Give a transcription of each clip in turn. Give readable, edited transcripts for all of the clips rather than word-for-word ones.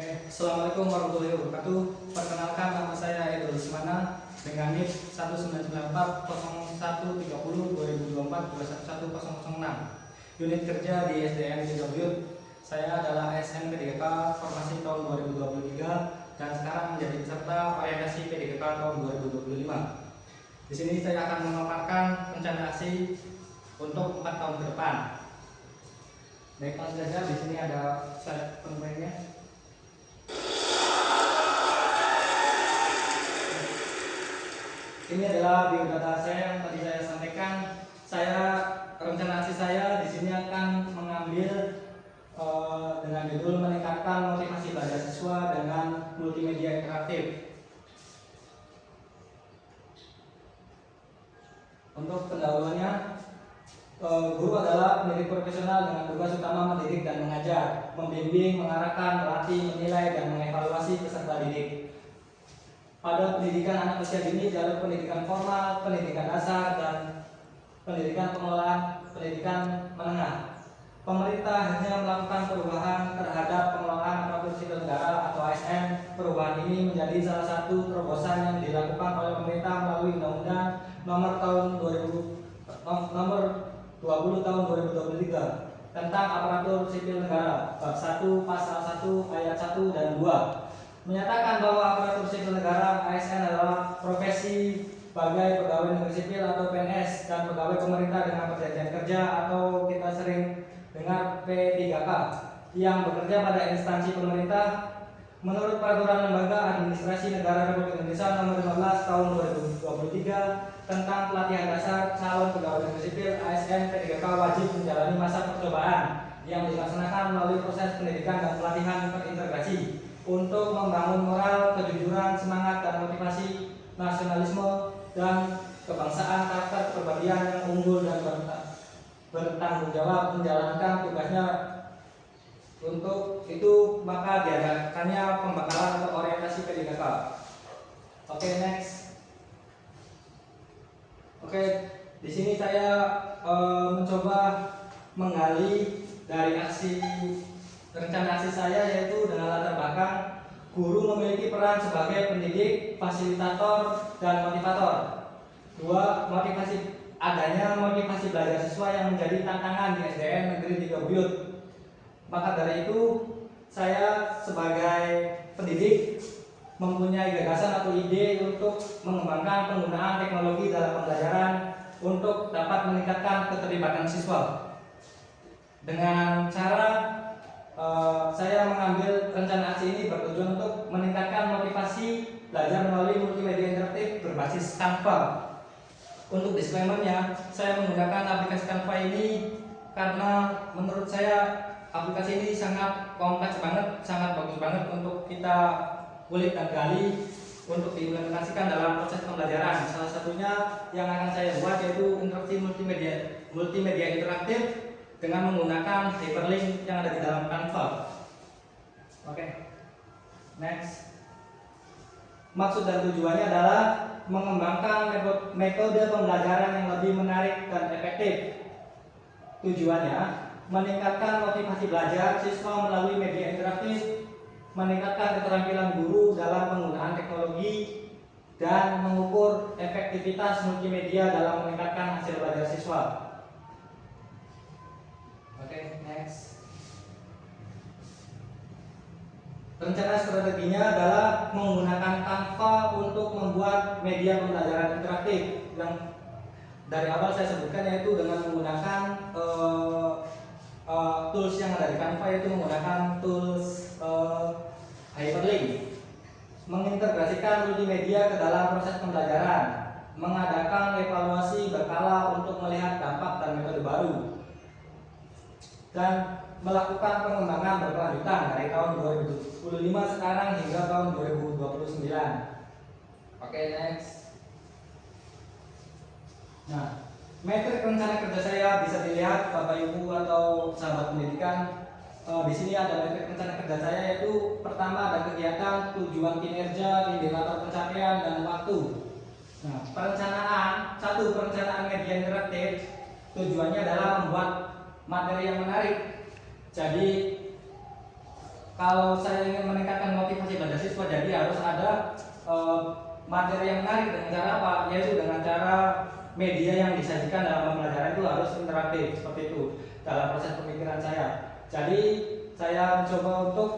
Assalamualaikum warahmatullahi wabarakatuh. Perkenalkan, nama saya Edul Ismana dengan NIP 199401302024211006. Unit kerja di SDN Buyut. Saya adalah ASN PDGK formasi tahun 2023 dan sekarang menjadi peserta orientasi PDGK tahun 2025. Di sini saya akan memaparkan rencana ASI untuk 4 tahun ke depan. Baik, langsung saja. Di sini ada slide penyampaiannya. Ini adalah biodata saya yang tadi saya sampaikan. Rencana aksi saya di sini akan mengambil dengan judul meningkatkan motivasi belajar siswa dengan multimedia interaktif. Untuk pendahuluannya, guru adalah pendidik profesional dengan tugas utama mendidik dan mengajar, membimbing, mengarahkan, melatih, menilai, dan mengevaluasi peserta didik. Pada pendidikan anak usia dini, jalur pendidikan formal, pendidikan dasar, dan pendidikan pengelolaan pendidikan menengah. Pemerintah hanya melakukan perubahan terhadap pengelolaan aparatur sipil negara atau ASN. Perubahan ini menjadi salah satu terobosan yang dilakukan oleh pemerintah melalui Undang-Undang Nomor 20 Tahun 2023 tentang aparatur sipil negara, bab 1 pasal 1 ayat 1 dan 2. Menyatakan bahwa aparatur sipil negara ASN adalah profesi sebagai pegawai negeri sipil atau PNS dan pegawai pemerintah dengan perjanjian kerja atau kita sering dengar P3K yang bekerja pada instansi pemerintah menurut Peraturan Lembaga Administrasi Negara Republik Indonesia Nomor 15 Tahun 2023 tentang pelatihan dasar calon pegawai negeri sipil. ASN P3K wajib menjalani masa percobaan yang dilaksanakan melalui proses pendidikan dan pelatihan terintegrasi untuk membangun moral, kejujuran, semangat, dan motivasi nasionalisme dan kebangsaan, karakter kepribadian yang unggul dan bertanggung jawab menjalankan tugasnya. Untuk itu maka diadakannya pembekalan atau orientasi PDGK. Oke, next. Oke, di sini saya mencoba menggali dari rencana aksi saya, yaitu dengan latar belakang guru memiliki peran sebagai pendidik, fasilitator, dan motivator. 2. Adanya motivasi belajar siswa yang menjadi tantangan di SDN Negeri 3 Buyut. Maka dari itu, saya sebagai pendidik mempunyai gagasan atau ide untuk mengembangkan penggunaan teknologi dalam pembelajaran untuk dapat meningkatkan keterlibatan siswa. Dengan cara saya mengambil rencana aksi ini bertujuan untuk meningkatkan motivasi belajar melalui multimedia interaktif berbasis Canva. Untuk disclaimernya, saya menggunakan aplikasi Canva ini karena menurut saya aplikasi ini sangat kompleks banget, sangat bagus banget untuk kita kulik dan gali untuk diimplementasikan dalam proses pembelajaran. Salah satunya yang akan saya buat yaitu interaksi multimedia interaktif dengan menggunakan hyperlink yang ada di dalam Canva. Oke, next. Maksud dan tujuannya adalah mengembangkan metode pembelajaran yang lebih menarik dan efektif. Tujuannya meningkatkan motivasi belajar siswa melalui media interaktif, meningkatkan keterampilan guru dalam penggunaan teknologi, dan mengukur efektivitas multimedia dalam meningkatkan hasil belajar siswa. Oke, next. Rencana strateginya adalah menggunakan Canva untuk membuat media pembelajaran interaktif yang dari awal saya sebutkan, yaitu dengan menggunakan tools yang ada di Canva, yaitu menggunakan tools hyperlink, mengintegrasikan multimedia ke dalam proses pembelajaran, mengadakan evaluasi berkala untuk melihat dampak dan metode baru, dan melakukan pengembangan berkelanjutan dari tahun 2025 sekarang hingga tahun 2029. Oke, next. Nah, metrik rencana kerja saya bisa dilihat Bapak Ibu atau sahabat pendidikan. Di sini ada metrik rencana kerja saya, yaitu pertama ada kegiatan, tujuan kinerja, indikator pencapaian, dan waktu. Nah, perencanaan media interaktif tujuannya adalah membuat materi yang menarik. Jadi kalau saya ingin meningkatkan motivasi belajar siswa, jadi harus ada materi yang menarik. Dengan cara apa? Yaitu dengan cara media yang disajikan dalam pembelajaran itu harus interaktif, seperti itu dalam proses pemikiran saya. Jadi saya mencoba untuk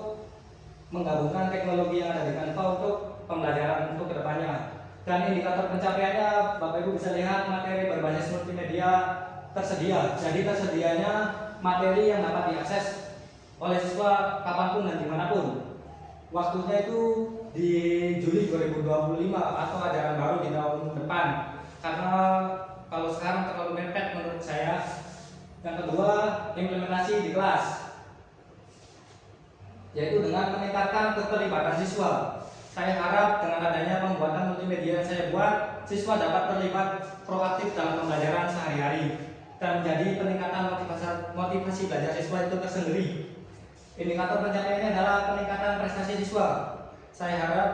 menggabungkan teknologi yang ada di Canva untuk pembelajaran untuk kedepannya. Dan indikator pencapaiannya, Bapak Ibu bisa lihat materi berbasis multimedia tersedia. Jadi tersedianya materi yang dapat diakses oleh siswa kapanpun dan dimanapun. Waktunya itu di Juli 2025 atau ajaran baru di tahun depan. Karena kalau sekarang terlalu mepet menurut saya. Yang kedua, implementasi di kelas, yaitu dengan meningkatkan keterlibatan siswa. Saya harap dengan adanya pembuatan multimedia yang saya buat, siswa dapat terlibat proaktif dalam pembelajaran sehari-hari dan menjadi peningkatan motivasi belajar siswa itu tersendiri. Indikator pencapaiannya adalah peningkatan prestasi siswa. Saya harap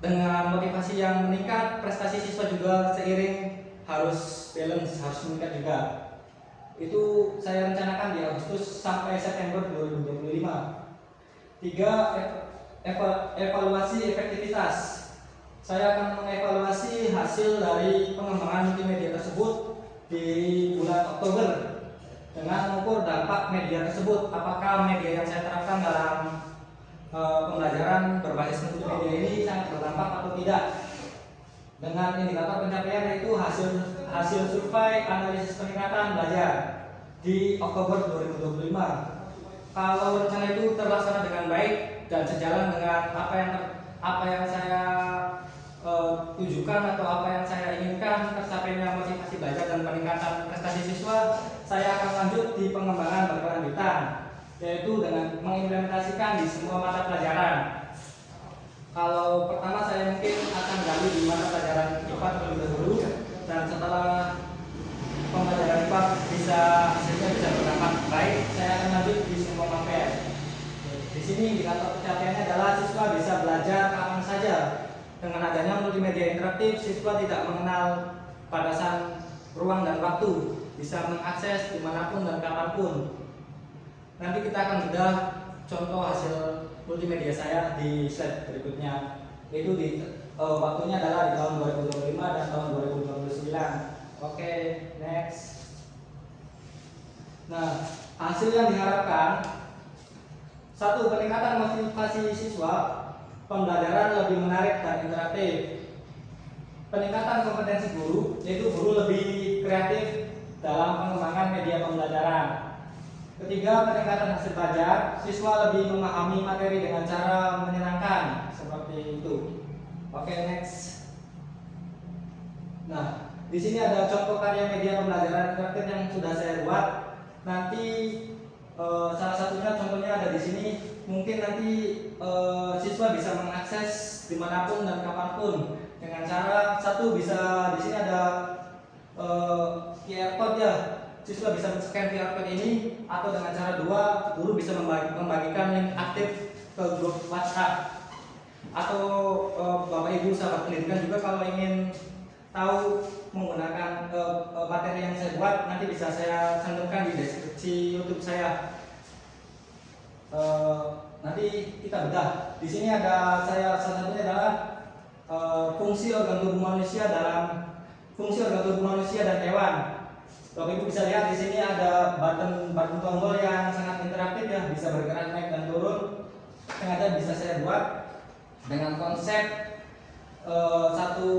dengan motivasi yang meningkat, prestasi siswa juga seiring harus balance, harus meningkat juga. Itu saya rencanakan di Agustus sampai September 2025. 3. Evaluasi efektivitas. Saya akan mengevaluasi hasil dari pengembangan multimedia tersebut di bulan Oktober dengan mengukur dampak media tersebut. Apakah media yang saya terapkan dalam pembelajaran berbasis multimedia ini sangat berdampak atau tidak. Dengan indikator pencapaian yaitu hasil survei analisis peningkatan belajar di Oktober 2025. Kalau rencana itu terlaksana dengan baik dan sejalan dengan apa yang saya tujukan atau apa yang saya inginkan, tercapainya motivasi belajar dan peningkatan prestasi siswa, saya akan lanjut di pengembangan berkelanjutan, yaitu dengan mengimplementasikan di semua mata pelajaran. Kalau pertama saya mungkin akan gali di mata pelajaran IPA terlebih dahulu, dan setelah pembelajaran IPA hasilnya bisa berdampak baik, saya akan lanjut di semua materi. Di sini indikator pencapaiannya adalah siswa bisa belajar kapan saja. Dengan adanya multimedia interaktif, siswa tidak mengenal batasan ruang dan waktu, bisa mengakses dimanapun dan kapanpun. Nanti kita akan bedah contoh hasil multimedia saya di slide berikutnya. Itu waktunya adalah di tahun 2025 dan tahun 2029. Oke, next. Nah, hasil yang diharapkan: 1. Peningkatan motivasi siswa, pembelajaran lebih menarik dan interaktif. Peningkatan kompetensi guru, yaitu guru lebih kreatif dalam pengembangan media pembelajaran. Ketiga, peningkatan hasil belajar, siswa lebih memahami materi dengan cara menyenangkan, seperti itu. Oke, next. Nah, di sini ada contoh karya media pembelajaran interaktif yang sudah saya buat. Nanti salah satunya contohnya ada di sini. Mungkin nanti siswa bisa mengakses dimanapun dan kapanpun dengan cara satu, bisa di sini ada QR code ya. Siswa bisa men-scan QR code ini, atau dengan cara dua, guru bisa membagikan link aktif ke grup WhatsApp. Atau Bapak Ibu sahabat pendidikan juga kalau ingin tahu menggunakan materi yang saya buat, nanti bisa saya cantumkan di deskripsi YouTube saya. Nanti kita bedah. Di sini ada salah satunya adalah fungsi organ tubuh manusia dan hewan. Bapak Ibu bisa lihat di sini ada button tombol yang sangat interaktif ya, bisa bergerak naik dan turun. Sengaja bisa saya buat dengan konsep satu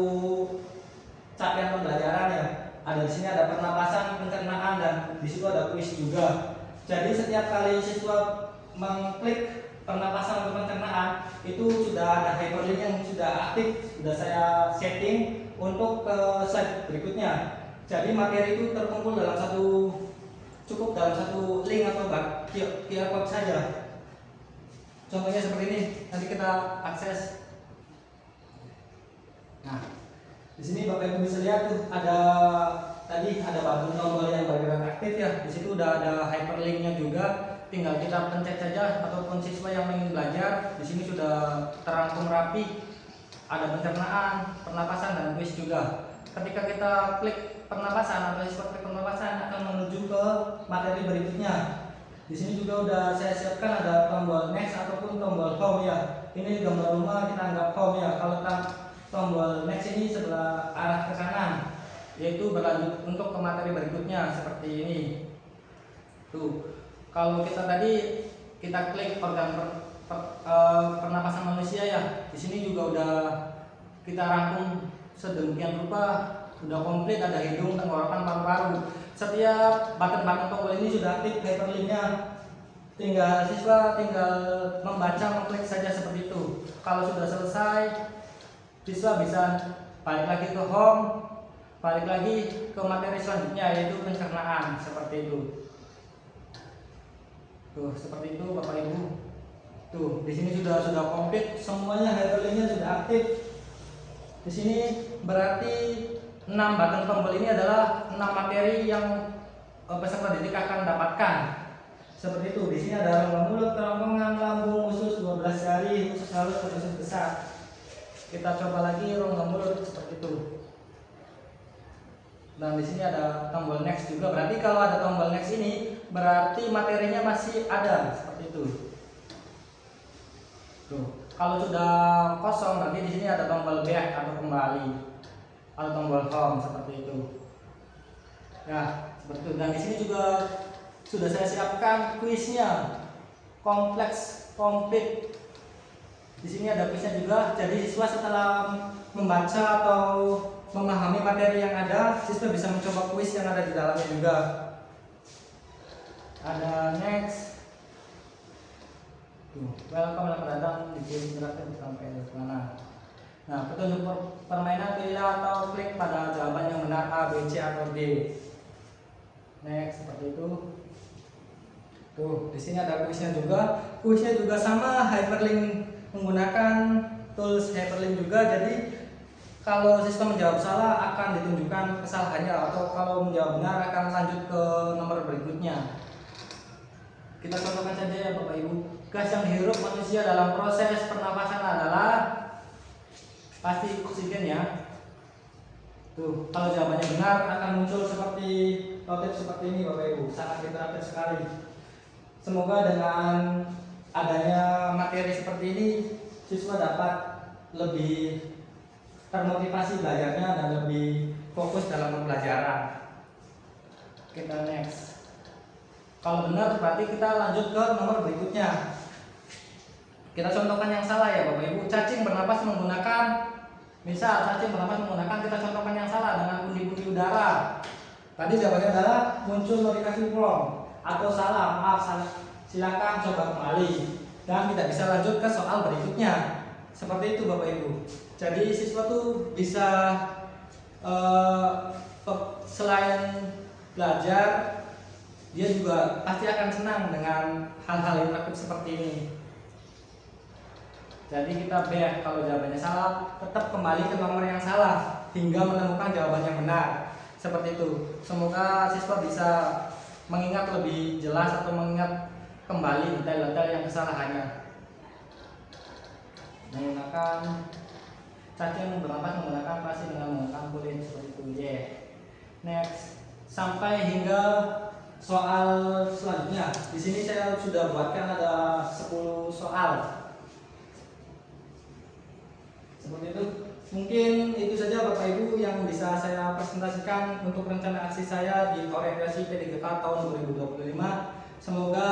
capaian pembelajaran ya. Ada di sini ada pernapasan, pencernaan, dan di situ ada kuis juga. Jadi setiap kali siswa mengklik pernapasan atau pencernaan, itu sudah ada hyperlink yang sudah aktif, sudah saya setting untuk ke slide berikutnya. Jadi materi itu terkumpul dalam satu link atau QR code saja. Contohnya seperti ini. Nanti kita akses. Nah, di sini Bapak Ibu bisa lihat tuh ada button tombol yang bergerak aktif ya. Di situ udah ada hyperlinknya juga. Tinggal kita pencet saja, ataupun siswa yang ingin belajar. Di sini sudah terangkum rapi. Ada pencernaan, pernapasan, dan kuis juga. Ketika kita klik pernapasan atau siswa klik pernapasan akan menuju ke materi berikutnya. Di sini juga udah saya siapkan ada tombol next ataupun tombol home ya. Ini gambar rumah kita anggap home ya. Kalau tombol next ini sebelah arah ke kanan, yaitu berlanjut untuk ke materi berikutnya seperti ini. Tuh, kalau kita tadi kita klik organ pernapasan manusia ya. Di sini juga udah kita rangkum sedemikian rupa, sudah komplit, ada hidung, tenggorokan, paru-paru. Setiap button-button tombol ini sudah aktif hyperlinknya. Siswa tinggal membaca, mengklik saja seperti itu. Kalau sudah selesai, siswa bisa balik lagi ke home, balik lagi ke materi selanjutnya yaitu pencernaan seperti itu. Tuh, seperti itu Bapak Ibu. Tuh, di sini sudah komplit, semuanya hyperlinknya sudah aktif. Di sini berarti 6 button tombol ini adalah 6 materi yang peserta didik akan dapatkan. Seperti itu. Di sini ada rongga mulut, kerongkongan, lambung, usus 12 jari, usus halus, usus besar. Kita coba lagi rongga mulut seperti itu. Dan di sini ada tombol next juga. Berarti kalau ada tombol next ini, berarti materinya masih ada seperti itu. Tuh. Kalau sudah kosong, berarti di sini ada tombol back atau kembali, atau tombol home seperti itu. Ya, seperti itu. Dan di sini juga sudah saya siapkan kuisnya, kompleks, komplit. Di sini ada kuisnya juga. Jadi siswa setelah membaca atau memahami materi yang ada, siswa bisa mencoba kuis yang ada di dalamnya juga. Ada next. Welcome, selamat datang di kuis interaktif sampai ke mana. Nah, petunjuk permainan pilihlah atau klik pada jawaban yang benar A, B, C atau D. Next, seperti itu. Tuh, di sini ada kuisnya juga. Kuisnya juga sama, hyperlink, menggunakan tools hyperlink juga. Jadi kalau sistem menjawab salah akan ditunjukkan kesalahannya, atau kalau menjawab benar akan lanjut ke nomor berikutnya. Kita contohkan saja ya Bapak Ibu. Gas yang dihirup manusia dalam proses pernapasan adalah pasti oksigen ya. Tuh, kalau jawabannya benar akan muncul seperti notif seperti ini Bapak Ibu. Sangat interaktif sekali. Semoga dengan adanya materi seperti ini, siswa dapat lebih termotivasi belajarnya dan lebih fokus dalam pembelajaran. Kita next. Kalau benar berarti kita lanjut ke nomor berikutnya. Kita contohkan yang salah ya Bapak Ibu. Cacing bernapas menggunakan, misal cacing bernapas menggunakan, kita contohkan yang salah dengan pundi-pundi udara. Tadi jawabannya adalah muncul notifikasi plong. Atau salah, maaf, silakan coba kembali dan tidak bisa lanjut ke soal berikutnya. Seperti itu Bapak Ibu. Jadi siswa tuh bisa selain belajar, dia juga pasti akan senang dengan hal-hal interaktif seperti ini. Jadi kita back, kalau jawabannya salah tetap kembali ke nomor yang salah hingga menemukan jawaban yang benar. Seperti itu. Semoga siswa bisa mengingat lebih jelas atau mengingat kembali detail-detail yang kesalahannya. Menggunakan cacing bernapas menggunakan pasti dengan menggunakan kulit seperti itu. Yeah. Next, sampai hingga soal selanjutnya. Di sini saya sudah buatkan ada 10 soal. Seperti itu. Mungkin itu saja Bapak Ibu yang bisa saya presentasikan untuk rencana aksi saya di orientasi PDGK tahun 2025. Semoga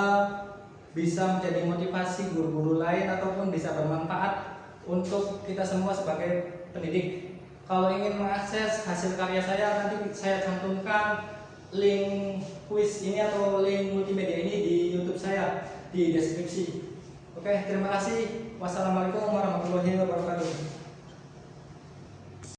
bisa menjadi motivasi guru-guru lain ataupun bisa bermanfaat untuk kita semua sebagai pendidik. Kalau ingin mengakses hasil karya saya, nanti saya cantumkan link kuis ini atau link multimedia ini di YouTube saya di deskripsi. Oke, terima kasih. Wassalamualaikum warahmatullahi wabarakatuh.